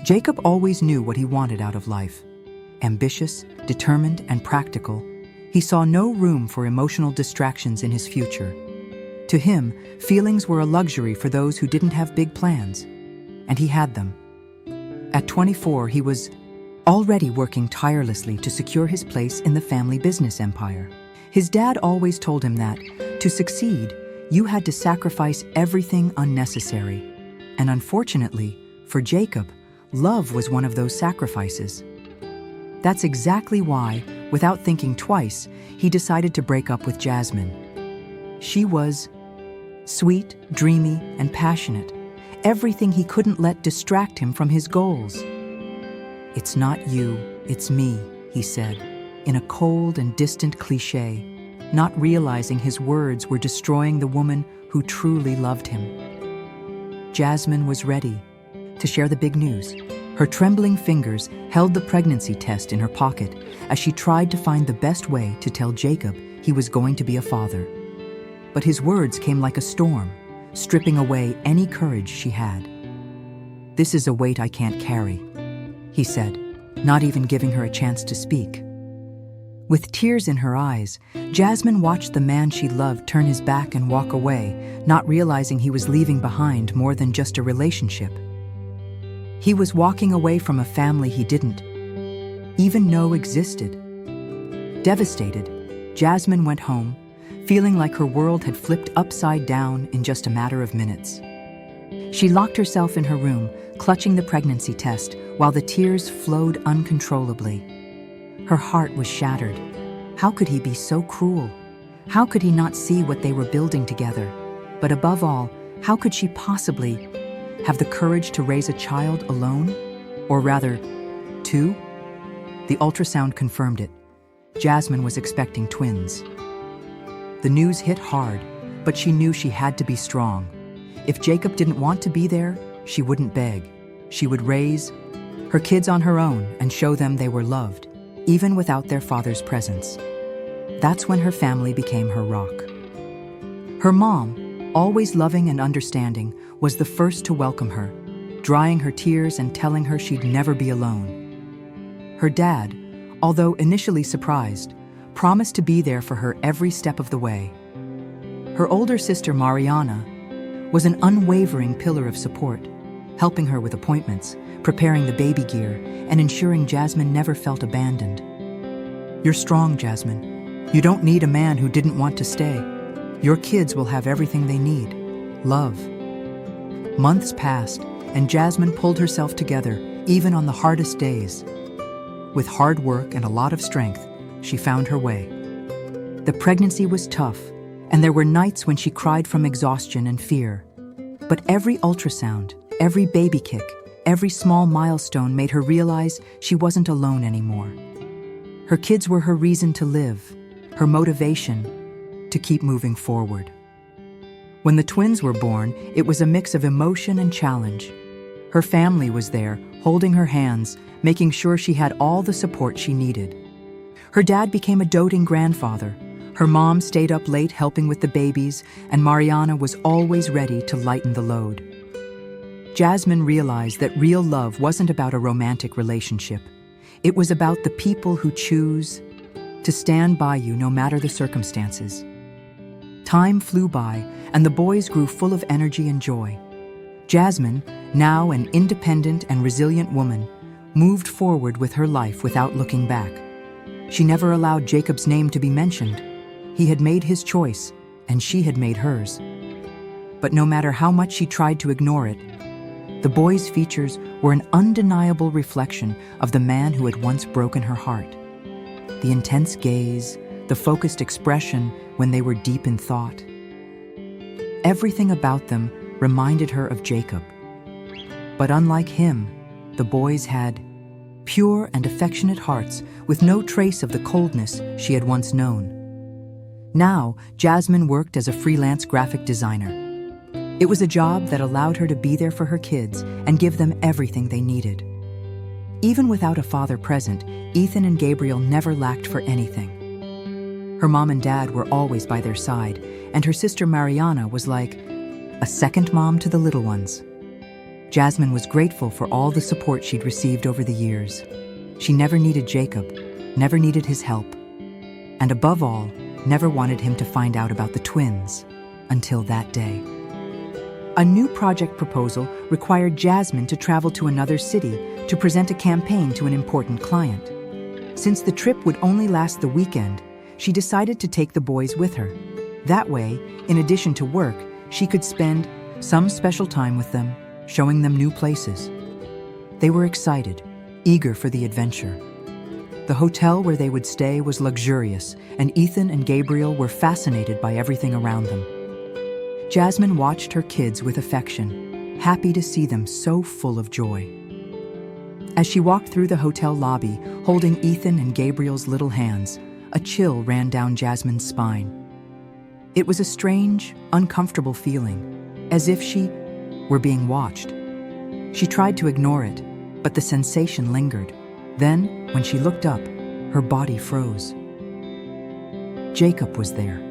Jacob always knew what he wanted out of life. Ambitious, determined, and practical, he saw no room for emotional distractions in his future. To him, feelings were a luxury for those who didn't have big plans, and he had them. At 24, he was already working tirelessly to secure his place in the family business empire. His dad always told him that, to succeed, you had to sacrifice everything unnecessary. And unfortunately, for Jacob, love was one of those sacrifices. That's exactly why, without thinking twice, he decided to break up with Jasmine. She was sweet, dreamy, and passionate, everything he couldn't let distract him from his goals. "It's not you, it's me," he said, in a cold and distant cliché, not realizing his words were destroying the woman who truly loved him. Jasmine was ready to share the big news. Her trembling fingers held the pregnancy test in her pocket as she tried to find the best way to tell Jacob he was going to be a father. But his words came like a storm, stripping away any courage she had. "This is a weight I can't carry," he said, not even giving her a chance to speak. With tears in her eyes, Jasmine watched the man she loved turn his back and walk away, not realizing he was leaving behind more than just a relationship. He was walking away from a family he didn't even know existed. Devastated, Jasmine went home, feeling like her world had flipped upside down in just a matter of minutes. She locked herself in her room, clutching the pregnancy test, while the tears flowed uncontrollably. Her heart was shattered. How could he be so cruel? How could he not see what they were building together? But above all, how could she possibly have the courage to raise a child alone? Or rather, two? The ultrasound confirmed it. Jasmine was expecting twins. The news hit hard, but she knew she had to be strong. If Jacob didn't want to be there, she wouldn't beg. She would raise her kids on her own and show them they were loved, even without their father's presence. That's when her family became her rock. Her mom, always loving and understanding, was the first to welcome her, drying her tears and telling her she'd never be alone. Her dad, although initially surprised, promised to be there for her every step of the way. Her older sister, Mariana, was an unwavering pillar of support, helping her with appointments, preparing the baby gear, and ensuring Jasmine never felt abandoned. "You're strong, Jasmine. You don't need a man who didn't want to stay. Your kids will have everything they need. Love." Months passed, and Jasmine pulled herself together, even on the hardest days. With hard work and a lot of strength, she found her way. The pregnancy was tough, and there were nights when she cried from exhaustion and fear. But every ultrasound, every baby kick, every small milestone made her realize she wasn't alone anymore. Her kids were her reason to live, her motivation to keep moving forward. When the twins were born, it was a mix of emotion and challenge. Her family was there, holding her hands, making sure she had all the support she needed. Her dad became a doting grandfather. Her mom stayed up late helping with the babies, and Mariana was always ready to lighten the load. Jasmine realized that real love wasn't about a romantic relationship. It was about the people who choose to stand by you no matter the circumstances. Time flew by, and the boys grew full of energy and joy. Jasmine, now an independent and resilient woman, moved forward with her life without looking back. She never allowed Jacob's name to be mentioned. He had made his choice, and she had made hers. But no matter how much she tried to ignore it, the boy's features were an undeniable reflection of the man who had once broken her heart. The intense gaze, the focused expression when they were deep in thought. Everything about them reminded her of Jacob. But unlike him, the boys had pure and affectionate hearts with no trace of the coldness she had once known. Now, Jasmine worked as a freelance graphic designer. It was a job that allowed her to be there for her kids and give them everything they needed. Even without a father present, Ethan and Gabriel never lacked for anything. Her mom and dad were always by their side, and her sister Mariana was like a second mom to the little ones. Jasmine was grateful for all the support she'd received over the years. She never needed Jacob, never needed his help, and above all, never wanted him to find out about the twins until that day. A new project proposal required Jasmine to travel to another city to present a campaign to an important client. Since the trip would only last the weekend, she decided to take the boys with her. That way, in addition to work, she could spend some special time with them, showing them new places. They were excited, eager for the adventure. The hotel where they would stay was luxurious, and Ethan and Gabriel were fascinated by everything around them. Jasmine watched her kids with affection, happy to see them so full of joy. As she walked through the hotel lobby, holding Ethan and Gabriel's little hands, a chill ran down Jasmine's spine. It was a strange, uncomfortable feeling, as if she were being watched. She tried to ignore it, but the sensation lingered. Then, when she looked up, her body froze. Jacob was there.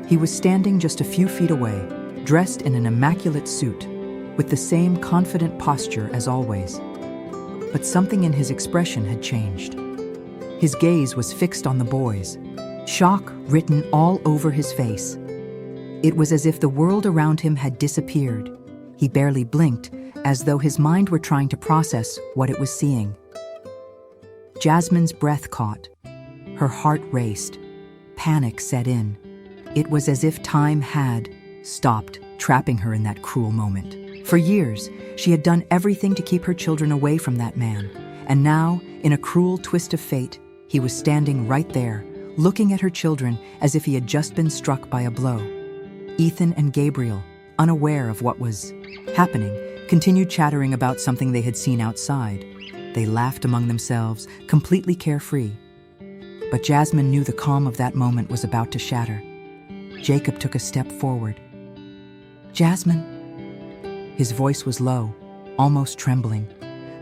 He was standing just a few feet away, dressed in an immaculate suit, with the same confident posture as always. But something in his expression had changed. His gaze was fixed on the boys, shock written all over his face. It was as if the world around him had disappeared. He barely blinked, as though his mind were trying to process what it was seeing. Jasmine's breath caught. Her heart raced. Panic set in. It was as if time had stopped, trapping her in that cruel moment. For years, she had done everything to keep her children away from that man. And now, in a cruel twist of fate, he was standing right there, looking at her children as if he had just been struck by a blow. Ethan and Gabriel, unaware of what was happening, continued chattering about something they had seen outside. They laughed among themselves, completely carefree. But Jasmine knew the calm of that moment was about to shatter. Jacob took a step forward. "Jasmine?" His voice was low, almost trembling.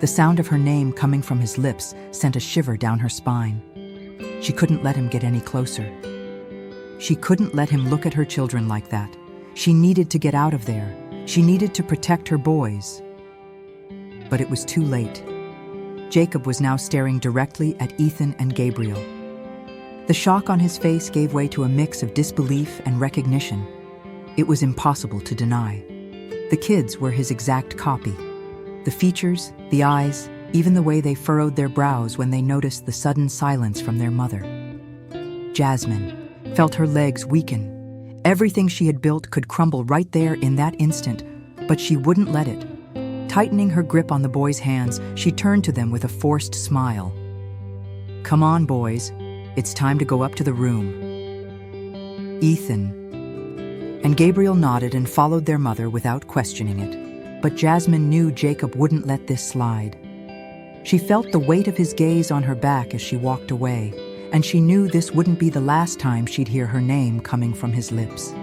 The sound of her name coming from his lips sent a shiver down her spine. She couldn't let him get any closer. She couldn't let him look at her children like that. She needed to get out of there. She needed to protect her boys. But it was too late. Jacob was now staring directly at Ethan and Gabriel. The shock on his face gave way to a mix of disbelief and recognition. It was impossible to deny. The kids were his exact copy. The features, the eyes, even the way they furrowed their brows when they noticed the sudden silence from their mother. Jasmine felt her legs weaken. Everything she had built could crumble right there in that instant, but she wouldn't let it. Tightening her grip on the boys' hands, she turned to them with a forced smile. "Come on, boys. It's time to go up to the room." Ethan and Gabriel nodded and followed their mother without questioning it. But Jasmine knew Jacob wouldn't let this slide. She felt the weight of his gaze on her back as she walked away, and she knew this wouldn't be the last time she'd hear her name coming from his lips.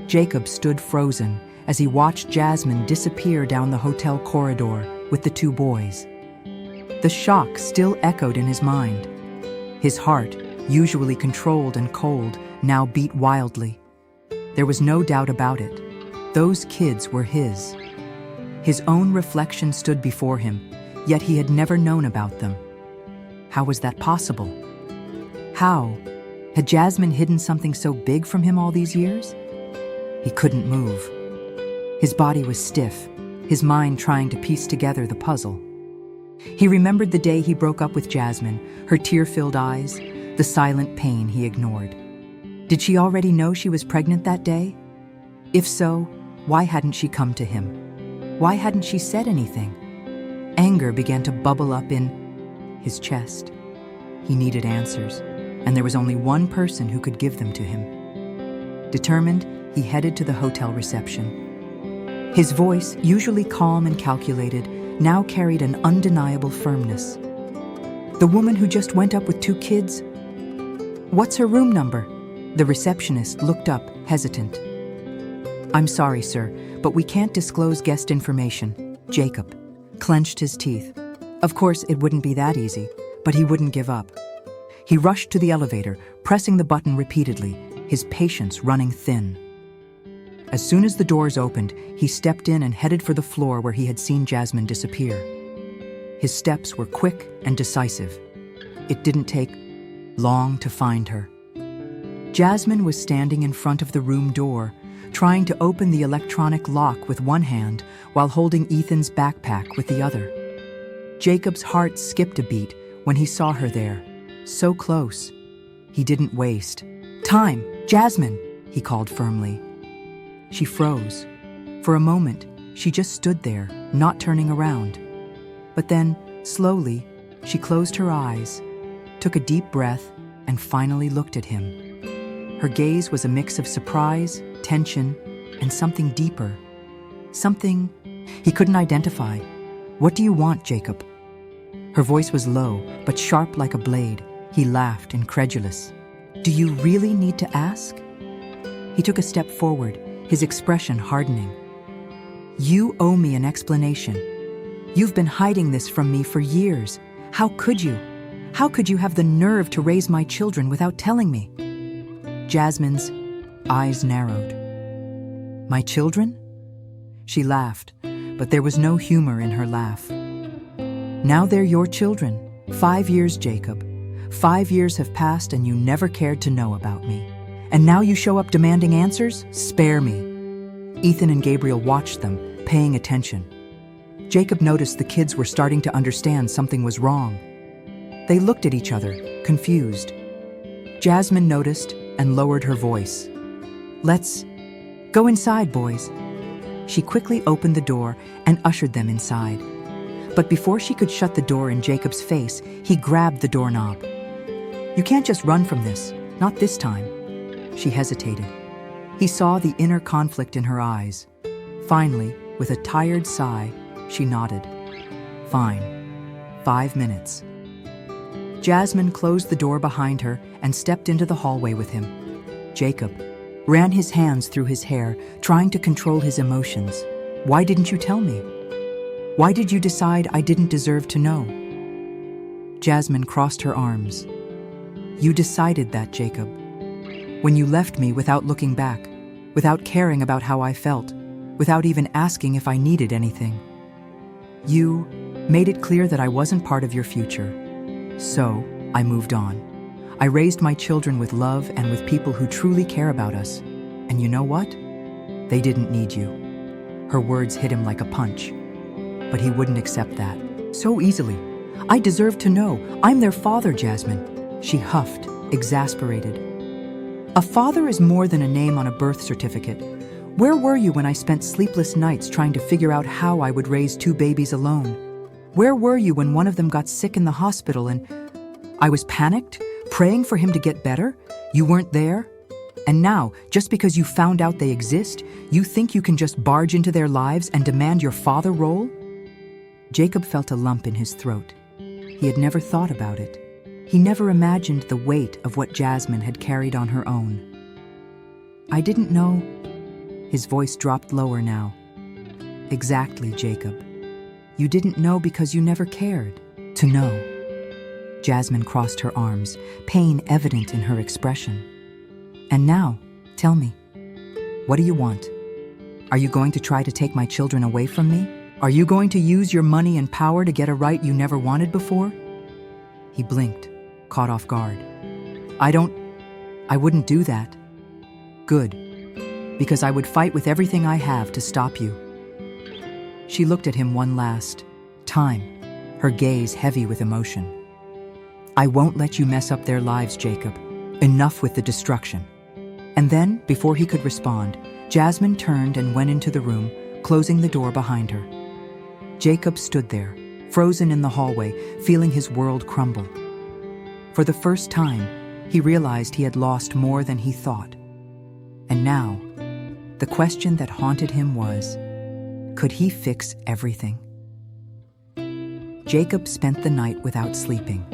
Jacob stood frozen as he watched Jasmine disappear down the hotel corridor with the two boys. The shock still echoed in his mind. His heart, usually controlled and cold, now beat wildly. There was no doubt about it. Those kids were his. His own reflection stood before him, yet he had never known about them. How was that possible? How? Had Jasmine hidden something so big from him all these years? He couldn't move. His body was stiff, his mind trying to piece together the puzzle. He remembered the day he broke up with Jasmine, her tear-filled eyes, the silent pain he ignored. Did she already know she was pregnant that day? If so, why hadn't she come to him? Why hadn't she said anything? Anger began to bubble up in his chest. He needed answers, and there was only one person who could give them to him. Determined, he headed to the hotel reception. His voice, usually calm and calculated, now carried an undeniable firmness. "The woman who just went up with 2 kids? What's her room number?" The receptionist looked up, hesitant. "I'm sorry, sir, but we can't disclose guest information." Jacob clenched his teeth. Of course, it wouldn't be that easy, but he wouldn't give up. He rushed to the elevator, pressing the button repeatedly, his patience running thin. As soon as the doors opened, he stepped in and headed for the floor where he had seen Jasmine disappear. His steps were quick and decisive. It didn't take long to find her. Jasmine was standing in front of the room door, trying to open the electronic lock with one hand while holding Ethan's backpack with the other. Jacob's heart skipped a beat when he saw her there, so close. He didn't waste time. "Jasmine," he called firmly. She froze. For a moment, she just stood there, not turning around. But then, slowly, she closed her eyes, took a deep breath, and finally looked at him. Her gaze was a mix of surprise, tension, and something deeper. Something he couldn't identify. "What do you want, Jacob?" Her voice was low, but sharp like a blade. He laughed, incredulous. "Do you really need to ask?" He took a step forward, his expression hardening. "You owe me an explanation. You've been hiding this from me for years. How could you? How could you have the nerve to raise my children without telling me?" Jasmine's eyes narrowed. "My children?" She laughed, but there was no humor in her laugh. "Now they're your children. 5 years, Jacob. 5 years have passed and you never cared to know about me. And now you show up demanding answers? Spare me." Ethan and Gabriel watched them, paying attention. Jacob noticed the kids were starting to understand something was wrong. They looked at each other, confused. Jasmine noticed and lowered her voice. "Let's go inside, boys." She quickly opened the door and ushered them inside. But before she could shut the door in Jacob's face, he grabbed the doorknob. "You can't just run from this, not this time." She hesitated. He saw the inner conflict in her eyes. Finally, with a tired sigh, she nodded. "Fine. 5 minutes." Jasmine closed the door behind her and stepped into the hallway with him. Jacob ran his hands through his hair, trying to control his emotions. "Why didn't you tell me? Why did you decide I didn't deserve to know?" Jasmine crossed her arms. "You decided that, Jacob. When you left me without looking back, without caring about how I felt, without even asking if I needed anything. You made it clear that I wasn't part of your future. So, I moved on. I raised my children with love and with people who truly care about us. And you know what? They didn't need you." Her words hit him like a punch. But he wouldn't accept that so easily. "I deserve to know. I'm their father, Jasmine." She huffed, exasperated. "A father is more than a name on a birth certificate. Where were you when I spent sleepless nights trying to figure out how I would raise 2 babies alone? Where were you when one of them got sick in the hospital and I was panicked, praying for him to get better? You weren't there? And now, just because you found out they exist, you think you can just barge into their lives and demand your father role?" Jacob felt a lump in his throat. He had never thought about it. He never imagined the weight of what Jasmine had carried on her own. "I didn't know." His voice dropped lower now. "Exactly, Jacob. You didn't know because you never cared to know." Jasmine crossed her arms, pain evident in her expression. "And now, tell me, what do you want? Are you going to try to take my children away from me? Are you going to use your money and power to get a right you never wanted before?" He blinked, caught off guard. I wouldn't do that." "Good, because I would fight with everything I have to stop you." She looked at him one last time, her gaze heavy with emotion. "I won't let you mess up their lives, Jacob. Enough with the destruction." And then, before he could respond, Jasmine turned and went into the room, closing the door behind her. Jacob stood there, frozen in the hallway, feeling his world crumble. For the first time, he realized he had lost more than he thought. And now, the question that haunted him was, could he fix everything? Jacob spent the night without sleeping.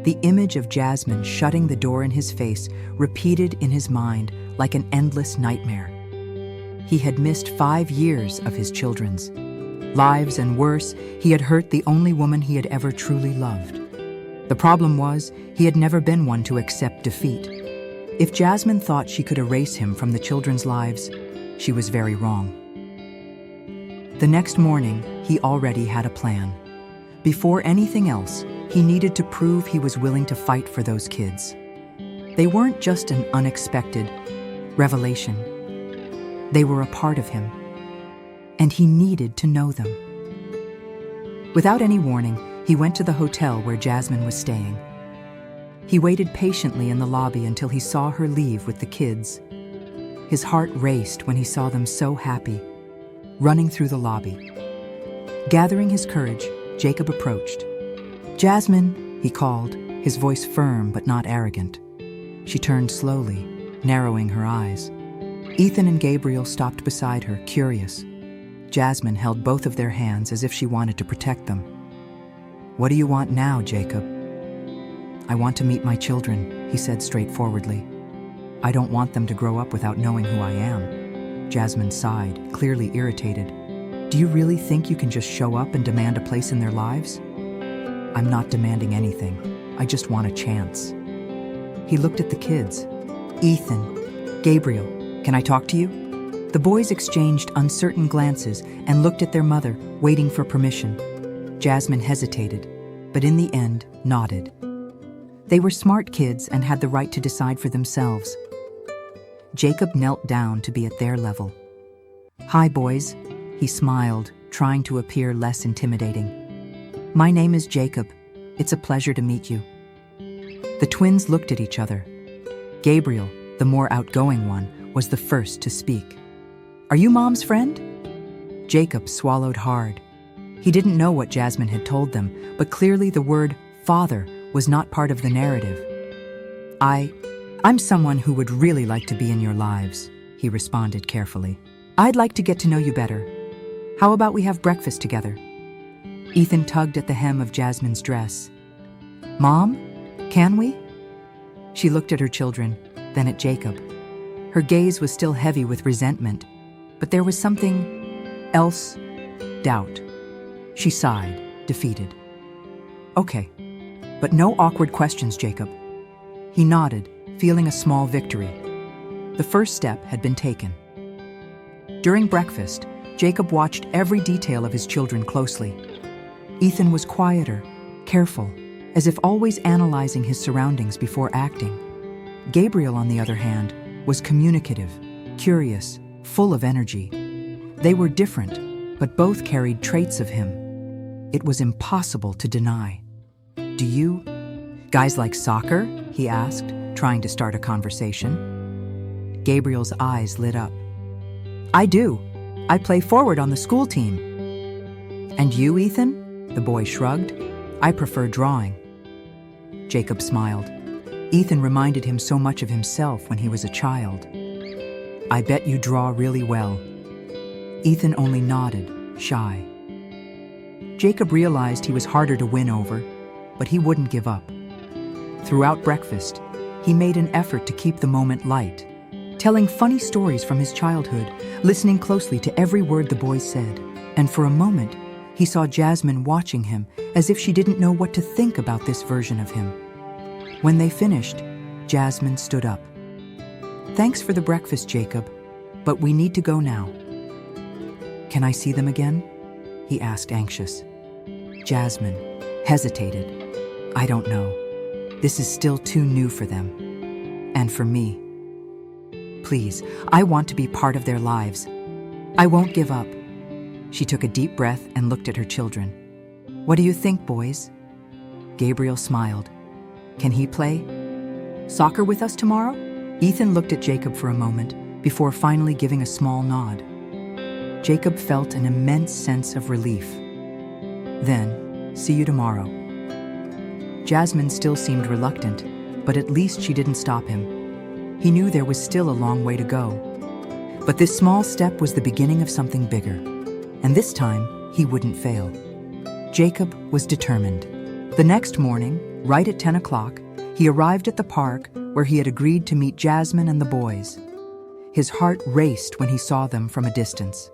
The image of Jasmine shutting the door in his face repeated in his mind like an endless nightmare. He had missed 5 years of his children's lives, and worse, he had hurt the only woman he had ever truly loved. The problem was, he had never been one to accept defeat. If Jasmine thought she could erase him from the children's lives, She was very wrong. The next morning, he already had a plan. Before anything else, he needed to prove he was willing to fight for those kids. They weren't just an unexpected revelation. They were a part of him, and he needed to know them. Without any warning, he went to the hotel where Jasmine was staying. He waited patiently in the lobby until he saw her leave with the kids. His heart raced when he saw them so happy, running through the lobby. Gathering his courage, Jacob approached. "Jasmine," he called, his voice firm but not arrogant. She turned slowly, narrowing her eyes. Ethan and Gabriel stopped beside her, curious. Jasmine held both of their hands as if she wanted to protect them. "What do you want now, Jacob?" "I want to meet my children," he said straightforwardly. "I don't want them to grow up without knowing who I am." Jasmine sighed, clearly irritated. "Do you really think you can just show up and demand a place in their lives?" "I'm not demanding anything. I just want a chance." He looked at the kids. "Ethan, Gabriel, can I talk to you?" The boys exchanged uncertain glances and looked at their mother, waiting for permission. Jasmine hesitated, but in the end, nodded. They were smart kids and had the right to decide for themselves. Jacob knelt down to be at their level. "Hi, boys," he smiled, trying to appear less intimidating. "My name is Jacob. It's a pleasure to meet you." The twins looked at each other. Gabriel, the more outgoing one, was the first to speak. "Are you Mom's friend?" Jacob swallowed hard. He didn't know what Jasmine had told them, but clearly the word father was not part of the narrative. I'm someone who would really like to be in your lives," he responded carefully. "I'd like to get to know you better. How about we have breakfast together?" Ethan tugged at the hem of Jasmine's dress. "Mom, can we?" She looked at her children, then at Jacob. Her gaze was still heavy with resentment, but there was something else, doubt. She sighed, defeated. "Okay, but no awkward questions, Jacob." He nodded, feeling a small victory. The first step had been taken. During breakfast, Jacob watched every detail of his children closely. Ethan was quieter, careful, as if always analyzing his surroundings before acting. Gabriel, on the other hand, was communicative, curious, full of energy. They were different, but both carried traits of him. It was impossible to deny. "Do you guys like soccer?" he asked, trying to start a conversation. Gabriel's eyes lit up. "I do. I play forward on the school team." "And you, Ethan?" The boy shrugged. "I prefer drawing." Jacob smiled. Ethan reminded him so much of himself when he was a child. "I bet you draw really well." Ethan only nodded, shy. Jacob realized he was harder to win over, but he wouldn't give up. Throughout breakfast, he made an effort to keep the moment light, telling funny stories from his childhood, listening closely to every word the boy said. And for a moment, he saw Jasmine watching him as if she didn't know what to think about this version of him. When they finished, Jasmine stood up. "Thanks for the breakfast, Jacob, but we need to go now." "Can I see them again?" he asked, anxious. Jasmine hesitated. "I don't know. This is still too new for them. And for me. Please, I want to be part of their lives. I won't give up." She took a deep breath and looked at her children. "What do you think, boys?" Gabriel smiled. "Can he play soccer with us tomorrow?" Ethan looked at Jacob for a moment before finally giving a small nod. Jacob felt an immense sense of relief. Then, "See you tomorrow." Jasmine still seemed reluctant, but at least she didn't stop him. He knew there was still a long way to go. But this small step was the beginning of something bigger, and this time he wouldn't fail. Jacob was determined. The next morning, right at 10 o'clock, he arrived at the park where he had agreed to meet Jasmine and the boys. His heart raced when he saw them from a distance.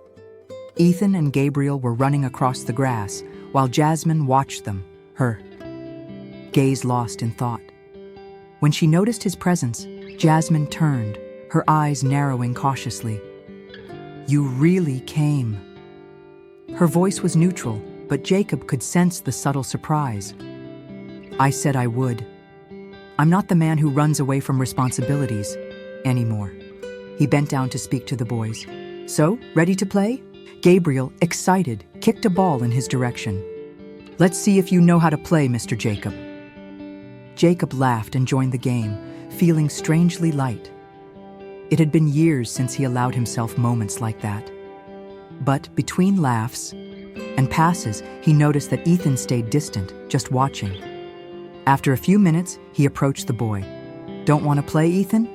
Ethan and Gabriel were running across the grass while Jasmine watched them, her gaze lost in thought. When she noticed his presence, Jasmine turned, her eyes narrowing cautiously. You really came." Her voice was neutral, but Jacob could sense the subtle surprise. "I said I would. I'm not the man who runs away from responsibilities anymore." He bent down to speak to the boys. "So, ready to play?" Gabriel, excited, kicked a ball in his direction. "Let's see if you know how to play, Mr. Jacob." Jacob laughed and joined the game, feeling strangely light. It had been years since he allowed himself moments like that. But between laughs and passes, he noticed that Ethan stayed distant, just watching. After a few minutes, he approached the boy. "Don't want to play, Ethan?"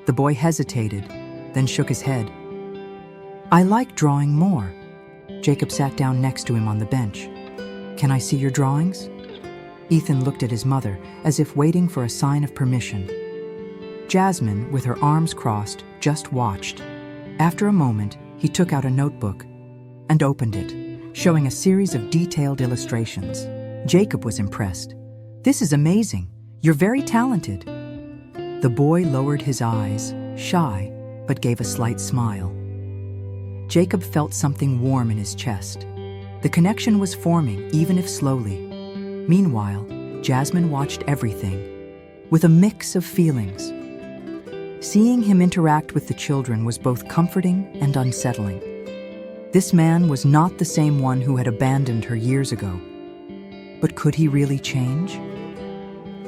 The boy hesitated, then shook his head. "I like drawing more." Jacob sat down next to him on the bench. "Can I see your drawings?" Ethan looked at his mother, as if waiting for a sign of permission. Jasmine, with her arms crossed, just watched. After a moment, he took out a notebook and opened it, showing a series of detailed illustrations. Jacob was impressed. "This is amazing. You're very talented." The boy lowered his eyes, shy, but gave a slight smile. Jacob felt something warm in his chest. The connection was forming, even if slowly. Meanwhile, Jasmine watched everything, with a mix of feelings. Seeing him interact with the children was both comforting and unsettling. This man was not the same one who had abandoned her years ago. But could he really change?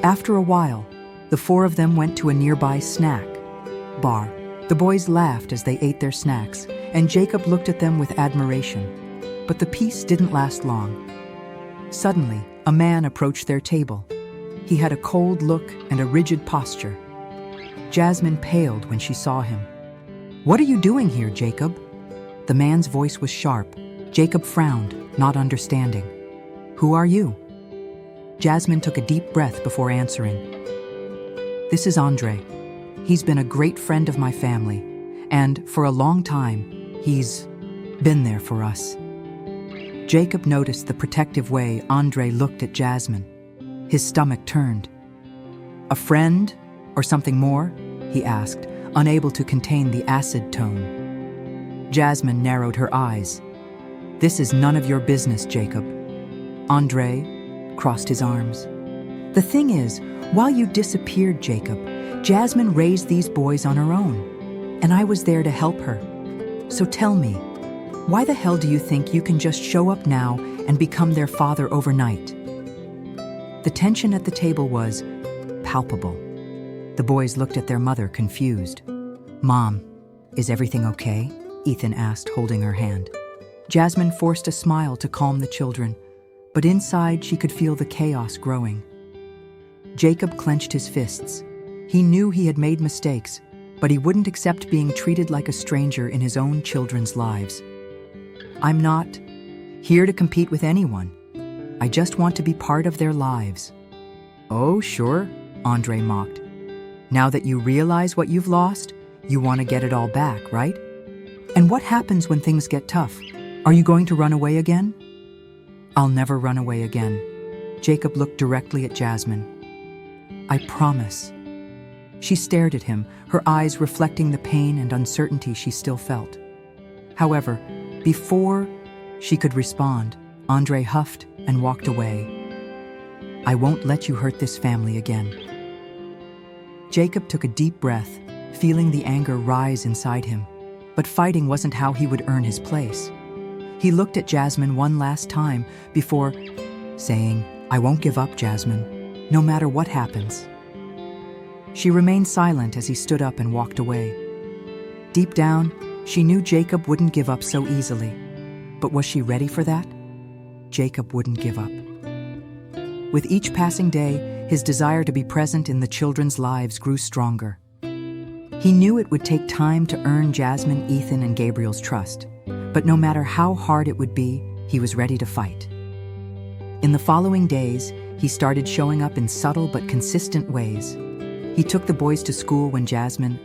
After a while, the four of them went to a nearby snack bar. The boys laughed as they ate their snacks, and Jacob looked at them with admiration. But the peace didn't last long. Suddenly, a man approached their table. He had a cold look and a rigid posture. Jasmine paled when she saw him. "What are you doing here, Jacob?" The man's voice was sharp. Jacob frowned, not understanding. "Who are you?" Jasmine took a deep breath before answering. "This is Andre. He's been a great friend of my family, and for a long time, he's been there for us." Jacob noticed the protective way Andre looked at Jasmine. His stomach turned. "A friend, or something more?" he asked, unable to contain the acid tone. Jasmine narrowed her eyes. "This is none of your business, Jacob." Andre crossed his arms. "The thing is, while you disappeared, Jacob, Jasmine raised these boys on her own, and I was there to help her. So tell me, why the hell do you think you can just show up now and become their father overnight?" The tension at the table was palpable. The boys looked at their mother, confused. "Mom, is everything okay?" Ethan asked, holding her hand. Jasmine forced a smile to calm the children, but inside she could feel the chaos growing. Jacob clenched his fists. He knew he had made mistakes, but he wouldn't accept being treated like a stranger in his own children's lives. "I'm not here to compete with anyone. I just want to be part of their lives." "Oh, sure," Andre mocked. "Now that you realize what you've lost, you want to get it all back, right? And what happens when things get tough? Are you going to run away again?" "I'll never run away again." Jacob looked directly at Jasmine. "I promise." She stared at him, her eyes reflecting the pain and uncertainty she still felt. However, before she could respond, Andre huffed and walked away. "I won't let you hurt this family again." Jacob took a deep breath, feeling the anger rise inside him. But fighting wasn't how he would earn his place. He looked at Jasmine one last time before saying, "I won't give up, Jasmine, no matter what happens." She remained silent as he stood up and walked away. Deep down, she knew Jacob wouldn't give up so easily. But was she ready for that? Jacob wouldn't give up. With each passing day, his desire to be present in the children's lives grew stronger. He knew it would take time to earn Jasmine, Ethan, and Gabriel's trust, but no matter how hard it would be, he was ready to fight. In the following days, he started showing up in subtle but consistent ways. He took the boys to school when Jasmine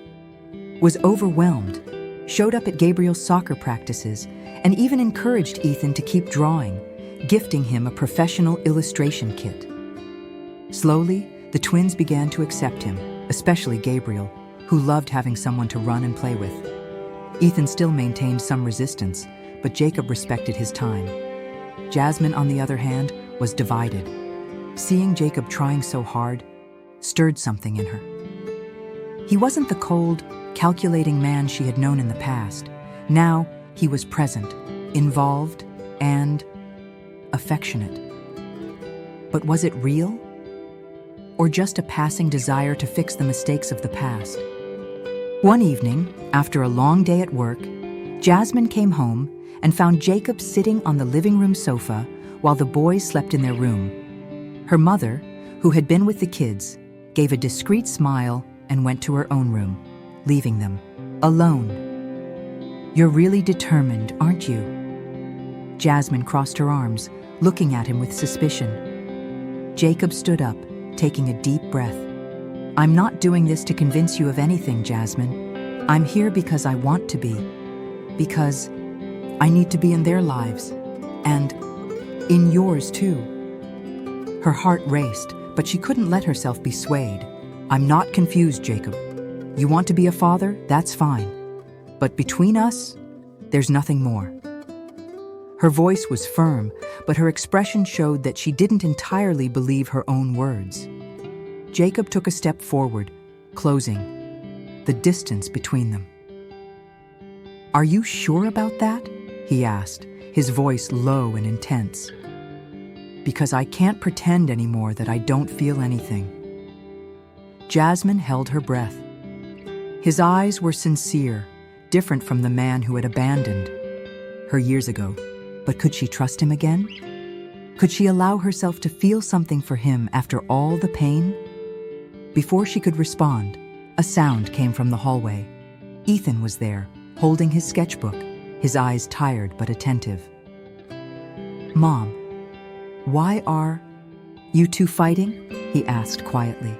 was overwhelmed, showed up at Gabriel's soccer practices, and even encouraged Ethan to keep drawing, gifting him a professional illustration kit. Slowly, the twins began to accept him, especially Gabriel, who loved having someone to run and play with. Ethan still maintained some resistance, but Jacob respected his time. Jasmine, on the other hand, was divided. Seeing Jacob trying so hard stirred something in her. He wasn't the cold, calculating man she had known in the past. Now he was present, involved, and affectionate. But was it real? Or just a passing desire to fix the mistakes of the past? One evening, after a long day at work, Jasmine came home and found Jacob sitting on the living room sofa while the boys slept in their room. Her mother, who had been with the kids, gave a discreet smile and went to her own room, leaving them alone. "You're really determined, aren't you?" Jasmine crossed her arms, looking at him with suspicion. Jacob stood up, taking a deep breath. "I'm not doing this to convince you of anything, Jasmine. I'm here because I want to be. Because I need to be in their lives. And in yours, too." Her heart raced, but she couldn't let herself be swayed. "I'm not confused, Jacob. You want to be a father? That's fine. But between us, there's nothing more." Her voice was firm, but her expression showed that she didn't entirely believe her own words. Jacob took a step forward, closing the distance between them. "Are you sure about that?" he asked, his voice low and intense. "Because I can't pretend anymore that I don't feel anything." Jasmine held her breath. His eyes were sincere, different from the man who had abandoned her years ago. But could she trust him again? Could she allow herself to feel something for him after all the pain? Before she could respond, a sound came from the hallway. Ethan was there, holding his sketchbook, his eyes tired but attentive. "Mom, why are you two fighting?" he asked quietly.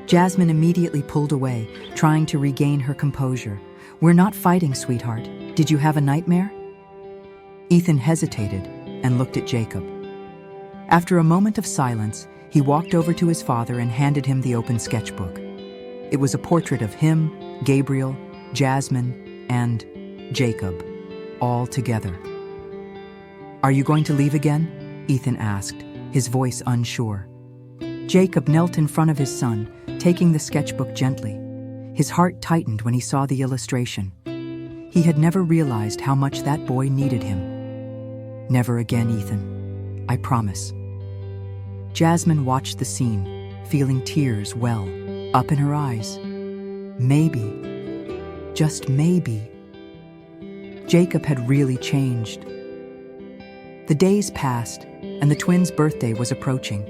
Jasmine immediately pulled away, trying to regain her composure. "We're not fighting, sweetheart. Did you have a nightmare?" Ethan hesitated and looked at Jacob. After a moment of silence, he walked over to his father and handed him the open sketchbook. It was a portrait of him, Gabriel, Jasmine, and Jacob, all together. "Are you going to leave again?" Ethan asked, his voice unsure. Jacob knelt in front of his son, taking the sketchbook gently. His heart tightened when he saw the illustration. He had never realized how much that boy needed him. "Never again, Ethan. I promise." Jasmine watched the scene, feeling tears well up in her eyes. Maybe, just maybe, Jacob had really changed. The days passed, and the twins' birthday was approaching.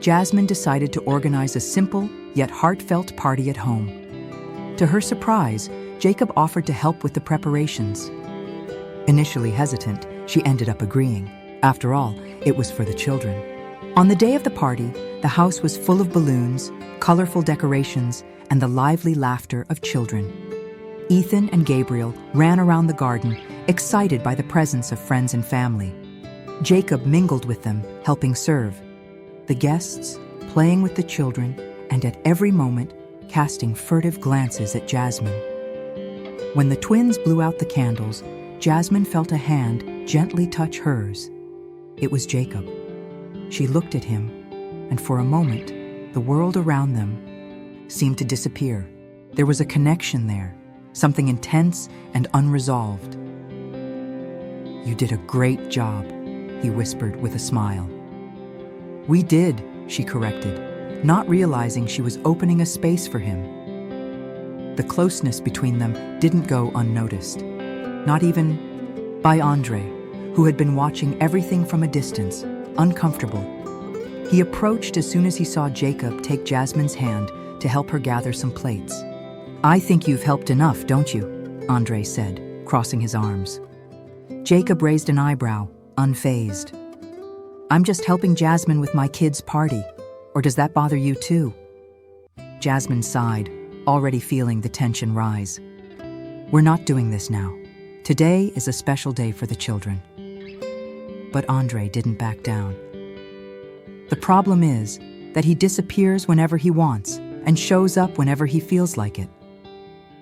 Jasmine decided to organize a simple yet heartfelt party at home. To her surprise, Jacob offered to help with the preparations. Initially hesitant, she ended up agreeing. After all, it was for the children. On the day of the party, the house was full of balloons, colorful decorations, and the lively laughter of children. Ethan and Gabriel ran around the garden, excited by the presence of friends and family. Jacob mingled with them, helping serve. The guests, playing with the children, and at every moment, casting furtive glances at Jasmine. When the twins blew out the candles, Jasmine felt a hand gently touch hers. It was Jacob. She looked at him, and for a moment, the world around them seemed to disappear. There was a connection there, something intense and unresolved. "You did a great job," he whispered with a smile. "We did," she corrected, not realizing she was opening a space for him. The closeness between them didn't go unnoticed, not even by Andre, who had been watching everything from a distance, uncomfortable. He approached as soon as he saw Jacob take Jasmine's hand to help her gather some plates. "I think you've helped enough, don't you?" Andre said, crossing his arms. Jacob raised an eyebrow, unfazed. "I'm just helping Jasmine with my kids' party. Or does that bother you too?" Jasmine sighed, already feeling the tension rise. "We're not doing this now. Today is a special day for the children." But Andre didn't back down. "The problem is that he disappears whenever he wants and shows up whenever he feels like it.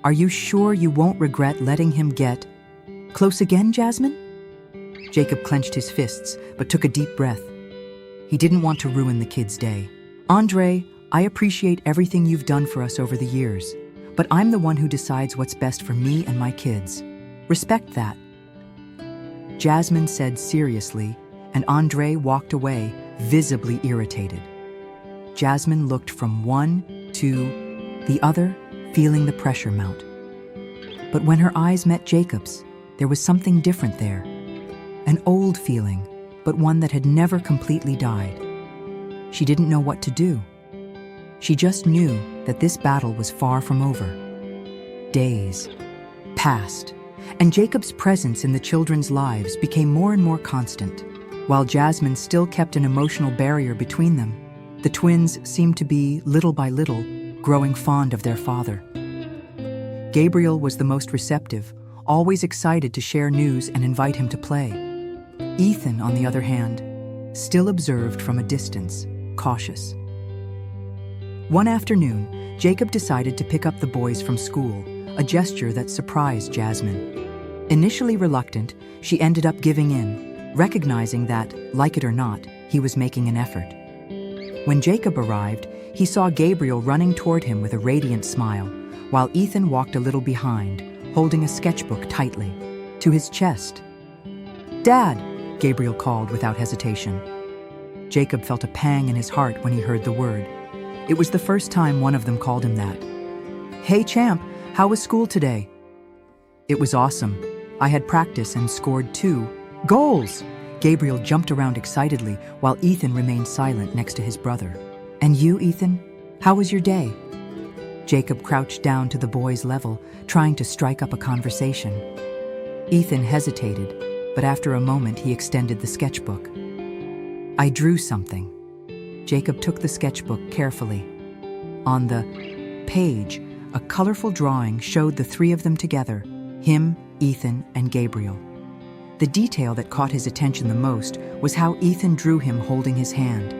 Are you sure you won't regret letting him get close again, Jasmine? Jacob clenched his fists, but took a deep breath. He didn't want to ruin the kid's day. Andre, I appreciate everything you've done for us over the years, but I'm the one who decides what's best for me and my kids. Respect that. Jasmine said seriously, and Andre walked away, visibly irritated. Jasmine looked from one to the other, feeling the pressure mount. But when her eyes met Jacob's, there was something different there. An old feeling, but one that had never completely died. She didn't know what to do. She just knew that this battle was far from over. Days passed, and Jacob's presence in the children's lives became more and more constant. While Jasmine still kept an emotional barrier between them, the twins seemed to be, little by little, growing fond of their father. Gabriel was the most receptive, always excited to share news and invite him to play. Ethan, on the other hand, still observed from a distance, cautious. One afternoon, Jacob decided to pick up the boys from school, a gesture that surprised Jasmine. Initially reluctant, she ended up giving in, recognizing that, like it or not, he was making an effort. When Jacob arrived, he saw Gabriel running toward him with a radiant smile, while Ethan walked a little behind, holding a sketchbook tightly to his chest. "Dad," Gabriel called without hesitation. Jacob felt a pang in his heart when he heard the word. It was the first time one of them called him that. "Hey, champ, how was school today?" "It was awesome. I had practice and scored 2 goals." Gabriel jumped around excitedly while Ethan remained silent next to his brother. "And you, Ethan? How was your day?" Jacob crouched down to the boy's level, trying to strike up a conversation. Ethan hesitated, but after a moment he extended the sketchbook. "I drew something." Jacob took the sketchbook carefully. On the page, a colorful drawing showed the 3 of them together, him, Ethan, and Gabriel. The detail that caught his attention the most was how Ethan drew him holding his hand.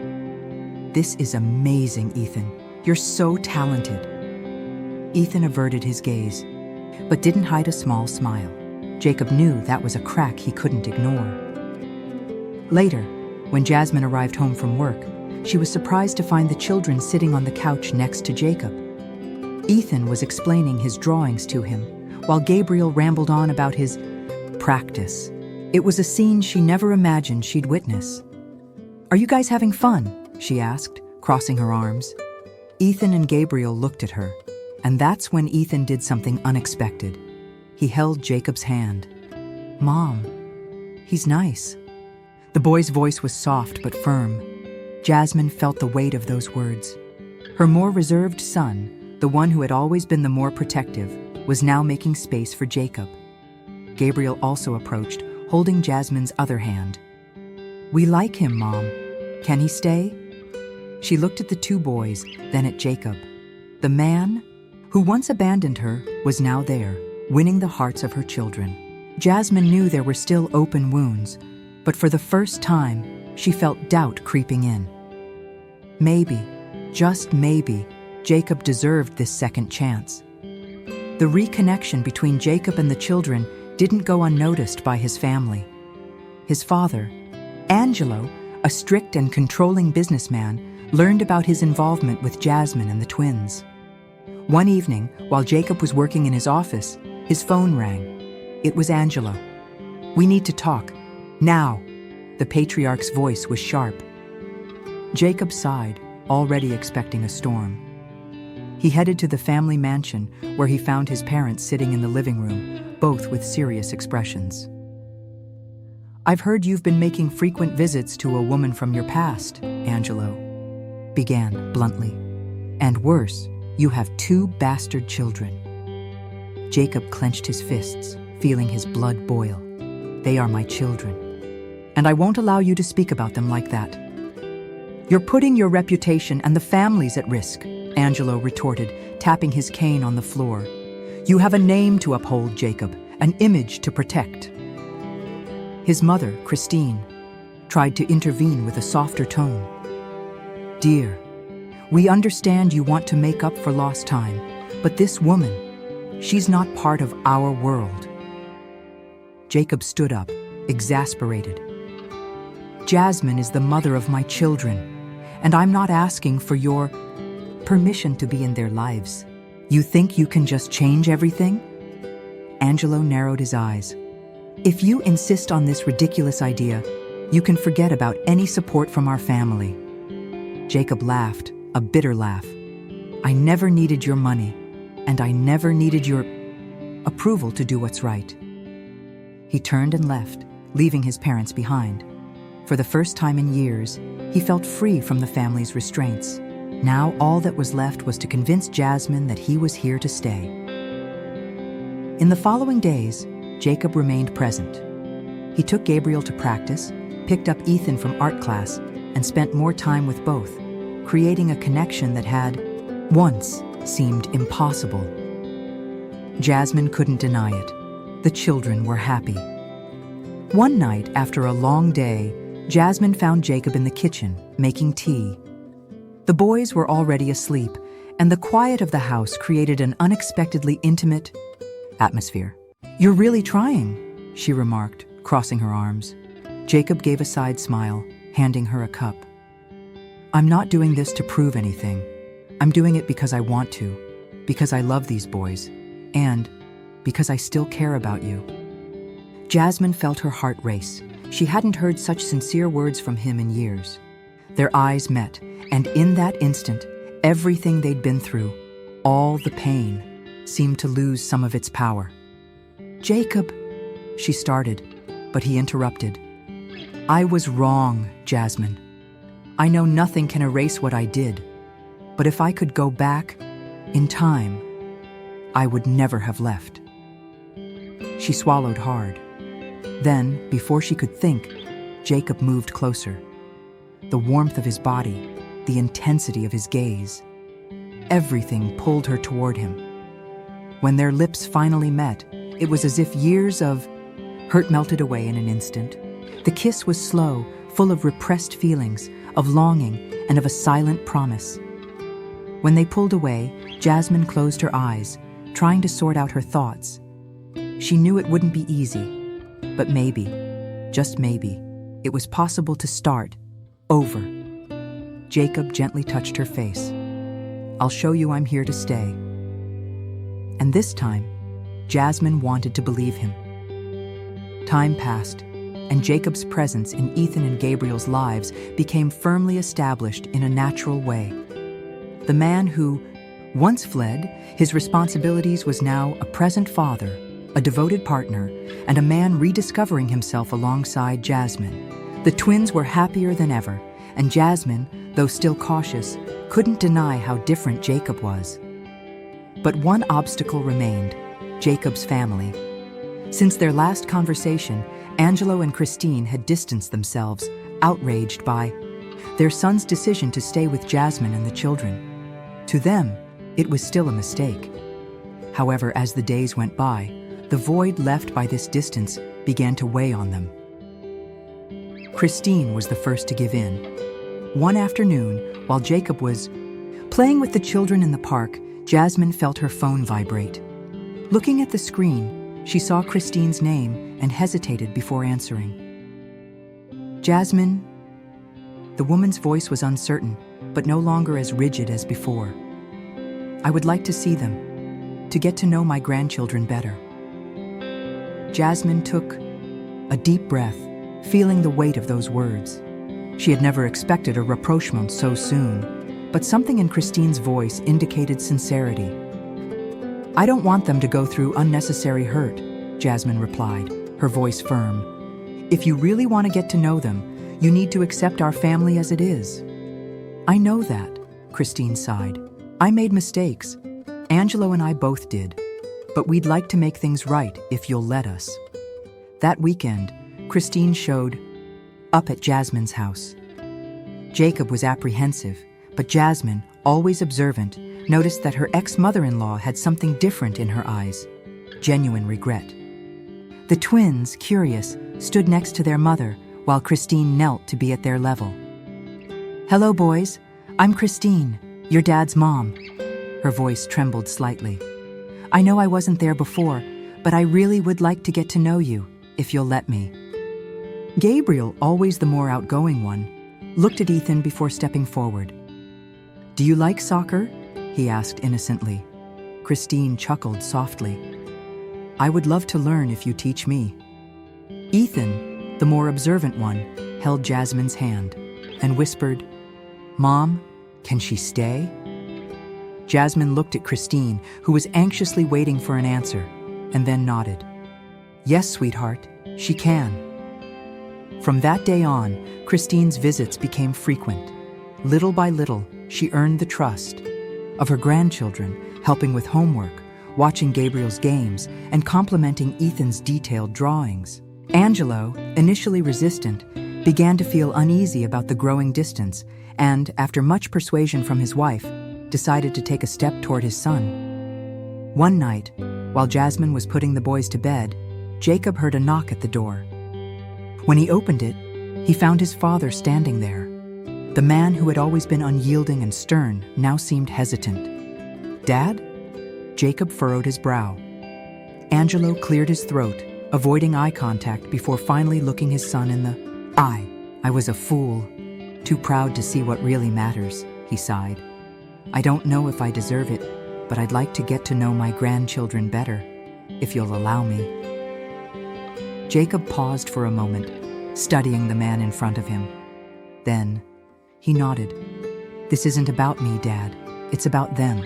"This is amazing, Ethan. You're so talented." Ethan averted his gaze, but didn't hide a small smile. Jacob knew that was a crack he couldn't ignore. Later, when Jasmine arrived home from work, she was surprised to find the children sitting on the couch next to Jacob. Ethan was explaining his drawings to him, while Gabriel rambled on about his practice. It was a scene she never imagined she'd witness. "Are you guys having fun?" she asked, crossing her arms. Ethan and Gabriel looked at her, and that's when Ethan did something unexpected. He held Jacob's hand. "Mom, he's nice." The boy's voice was soft but firm. Jasmine felt the weight of those words. Her more reserved son, the one who had always been the more protective, was now making space for Jacob. Gabriel also approached, holding Jasmine's other hand. "We like him, Mom. Can he stay?" She looked at the 2 boys, then at Jacob. The man who once abandoned her was now there, winning the hearts of her children. Jasmine knew there were still open wounds, but for the first time, she felt doubt creeping in. Maybe, just maybe, Jacob deserved this second chance. The reconnection between Jacob and the children didn't go unnoticed by his family. His father, Angelo, a strict and controlling businessman, learned about his involvement with Jasmine and the twins. One evening, while Jacob was working in his office, his phone rang. It was Angelo. "We need to talk. Now." The patriarch's voice was sharp. Jacob sighed, already expecting a storm. He headed to the family mansion, where he found his parents sitting in the living room, both with serious expressions. "I've heard you've been making frequent visits to a woman from your past," Angelo began bluntly. "And worse, you have 2 bastard children." Jacob clenched his fists, feeling his blood boil. "They are my children, and I won't allow you to speak about them like that." "You're putting your reputation and the family's at risk," Angelo retorted, tapping his cane on the floor. "You have a name to uphold, Jacob, an image to protect." His mother, Christine, tried to intervene with a softer tone. "Dear, we understand you want to make up for lost time, but this woman, She's not part of our world. Jacob stood up, exasperated. Jasmine is the mother of my children, and I'm not asking for your permission to be in their lives. You think you can just change everything? Angelo narrowed his eyes. If you insist on this ridiculous idea, you can forget about any support from our family. Jacob laughed, a bitter laugh. I never needed your money, and I never needed your approval to do what's right. He turned and left, leaving his parents behind. For the first time in years, he felt free from the family's restraints. Now all that was left was to convince Jasmine that he was here to stay. In the following days, Jacob remained present. He took Gabriel to practice, picked up Ethan from art class, and spent more time with both, creating a connection that had, once, seemed impossible. Jasmine couldn't deny it. The children were happy. One night, after a long day, Jasmine found Jacob in the kitchen, making tea. The boys were already asleep, and the quiet of the house created an unexpectedly intimate atmosphere. You're really trying, she remarked, crossing her arms. Jacob gave a side smile, handing her a cup. I'm not doing this to prove anything. I'm doing it because I want to, because I love these boys, and because I still care about you. Jasmine felt her heart race. She hadn't heard such sincere words from him in years. Their eyes met, and in that instant, everything they'd been through, all the pain, seemed to lose some of its power. Jacob, she started, but he interrupted. I was wrong, Jasmine. I know nothing can erase what I did, but if I could go back, in time, I would never have left. She swallowed hard. Then, before she could think, Jacob moved closer. The warmth of his body, the intensity of his gaze, everything pulled her toward him. When their lips finally met, it was as if years of hurt melted away in an instant. The kiss was slow, full of repressed feelings, of longing, and of a silent promise. When they pulled away, Jasmine closed her eyes, trying to sort out her thoughts. She knew it wouldn't be easy, but maybe, just maybe, it was possible to start over. Jacob gently touched her face. I'll show you I'm here to stay. And this time, Jasmine wanted to believe him. Time passed, and Jacob's presence in Ethan and Gabriel's lives became firmly established in a natural way. The man who once fled his responsibilities was now a present father, a devoted partner, and a man rediscovering himself alongside Jasmine. The twins were happier than ever, and Jasmine, though still cautious, couldn't deny how different Jacob was. But one obstacle remained: Jacob's family. Since their last conversation, Angelo and Christine had distanced themselves, outraged by their son's decision to stay with Jasmine and the children. To them, it was still a mistake. However, as the days went by, the void left by this distance began to weigh on them. Christine was the first to give in. One afternoon, while Jacob was playing with the children in the park, Jasmine felt her phone vibrate. Looking at the screen, she saw Christine's name and hesitated before answering. Jasmine? The woman's voice was uncertain, but no longer as rigid as before. I would like to see them, to get to know my grandchildren better. Jasmine took a deep breath, feeling the weight of those words. She had never expected a rapprochement so soon, but something in Christine's voice indicated sincerity. I don't want them to go through unnecessary hurt, Jasmine replied, her voice firm. If you really want to get to know them, you need to accept our family as it is. I know that, Christine sighed. I made mistakes. Angelo and I both did. But we'd like to make things right if you'll let us. That weekend, Christine showed up at Jasmine's house. Jacob was apprehensive, but Jasmine, always observant, noticed that her ex-mother-in-law had something different in her eyes, genuine regret. The twins, curious, stood next to their mother while Christine knelt to be at their level. Hello, boys. I'm Christine, your dad's mom. Her voice trembled slightly. I know I wasn't there before, but I really would like to get to know you, if you'll let me." Gabriel, always the more outgoing one, looked at Ethan before stepping forward. "Do you like soccer?" he asked innocently. Christine chuckled softly. "I would love to learn if you teach me." Ethan, the more observant one, held Jasmine's hand and whispered, "Mom, can she stay?" Jasmine looked at Christine, who was anxiously waiting for an answer, and then nodded. "Yes, sweetheart, she can." From that day on, Christine's visits became frequent. Little by little, she earned the trust of her grandchildren, helping with homework, watching Gabriel's games, and complimenting Ethan's detailed drawings. Angelo, initially resistant, began to feel uneasy about the growing distance and, after much persuasion from his wife, decided to take a step toward his son. One night, while Jasmine was putting the boys to bed, Jacob heard a knock at the door. When he opened it, he found his father standing there. The man who had always been unyielding and stern now seemed hesitant. "Dad?" Jacob furrowed his brow. Angelo cleared his throat, avoiding eye contact before finally looking his son in the eye. "I was a fool. Too proud to see what really matters," he sighed. "I don't know if I deserve it, but I'd like to get to know my grandchildren better, if you'll allow me." Jacob paused for a moment, studying the man in front of him. Then, he nodded. "This isn't about me, Dad. It's about them.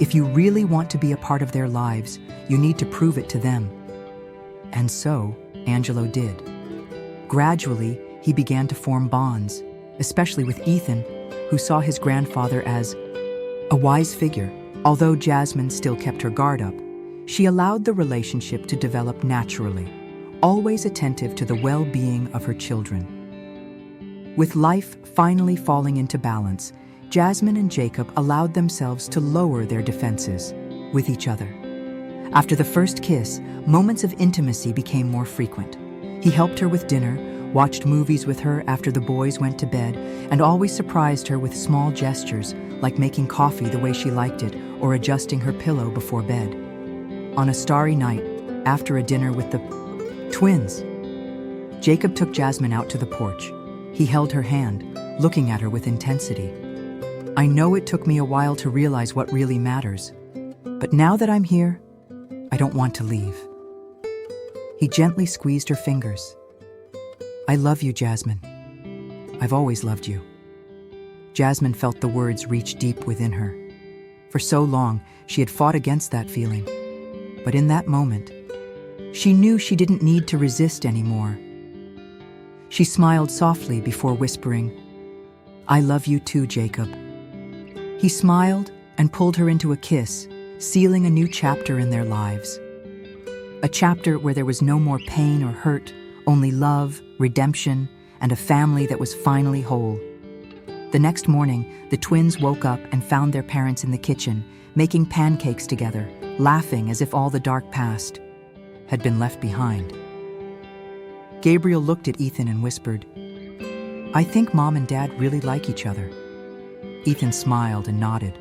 If you really want to be a part of their lives, you need to prove it to them." And so, Angelo did. Gradually, he began to form bonds, especially with Ethan, who saw his grandfather as a wise figure. Although Jasmine still kept her guard up, she allowed the relationship to develop naturally, always attentive to the well-being of her children. With life finally falling into balance, Jasmine and Jacob allowed themselves to lower their defenses with each other. After the first kiss, moments of intimacy became more frequent. He helped her with dinner, watched movies with her after the boys went to bed, and always surprised her with small gestures like making coffee the way she liked it or adjusting her pillow before bed. On a starry night, after a dinner with the twins, Jacob took Jasmine out to the porch. He held her hand, looking at her with intensity. "I know it took me a while to realize what really matters, but now that I'm here, I don't want to leave." He gently squeezed her fingers. "I love you, Jasmine. I've always loved you." Jasmine felt the words reach deep within her. For so long, she had fought against that feeling. But in that moment, she knew she didn't need to resist anymore. She smiled softly before whispering, "I love you too, Jacob." He smiled and pulled her into a kiss, sealing a new chapter in their lives. A chapter where there was no more pain or hurt, only love, redemption, and a family that was finally whole. The next morning, the twins woke up and found their parents in the kitchen, making pancakes together, laughing as if all the dark past had been left behind. Gabriel looked at Ethan and whispered, "I think Mom and Dad really like each other." Ethan smiled and nodded.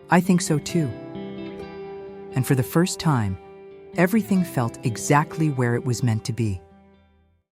"I think so too." And for the first time, everything felt exactly where it was meant to be.